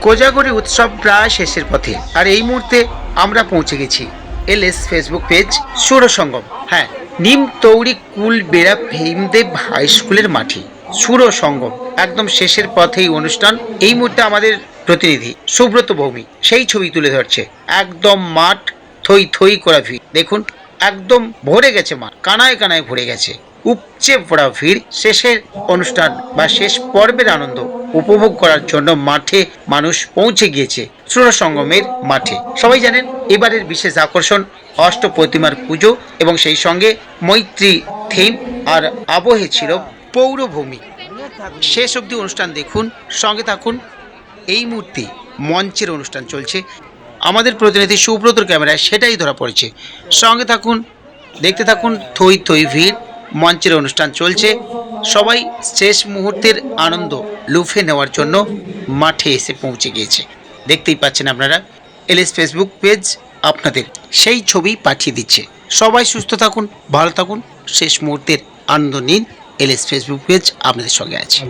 কোজাগরী উৎসব প্রায় শেষের পথে, আর এই মুহূর্তে আমরা পৌঁছে গেছি এলএস ফেসবুক পেজ সুরসঙ্গম। হ্যাঁ, নিম তৌরি কুল বেড়া ভীমদেব হাই স্কুলের মাঠে সুরসঙ্গম একদম শেষের পথেই অনুষ্ঠান। এই মুহূর্তে আমাদের প্রতিনিধি সুব্রত ভৌমিক সেই ছবি তুলে ধরছে। একদম মাঠ থই থই করা ভিড় দেখুন, একদম ভরে গেছে মাঠ, কানায় কানায় ভরে গেছে। উপচে পড়া ভিড়। শেষের অনুষ্ঠান বা শেষ পর্বের আনন্দ উপভোগ করার জন্য মাঠে মানুষ পৌঁছে গিয়েছে সুরসঙ্গমের মাঠে। সবাই জানেন এবারের বিশেষ আকর্ষণ অষ্ট প্রতিমার পুজো এবং সেই সঙ্গে মৈত্রী থিম আর আবহে ছিল পৌরভূমি। শেষ অবধি অনুষ্ঠান দেখুন, সঙ্গে থাকুন। এই মুহূর্তে মঞ্চের অনুষ্ঠান চলছে, আমাদের প্রতিনিধি সুব্রতর ক্যামেরায় সেটাই ধরা পড়েছে। সঙ্গে থাকুন, দেখতে থাকুন। থই থই ভিড়, মঞ্চের অনুষ্ঠান চলছে। সবাই শেষ মুহূর্তের আনন্দ লুফে নেওয়ার জন্য মাঠে এসে পৌঁছে গিয়েছে। দেখতেই পাচ্ছেন আপনারা, এলএস ফেসবুক পেজ আপনাদের সেই ছবি পাঠিয়ে দিচ্ছে। সবাই সুস্থ থাকুন, ভালো থাকুন, শেষ মুহূর্তের আনন্দ নিন। এলএস ফেসবুক পেজ আপনাদের সঙ্গে আছে।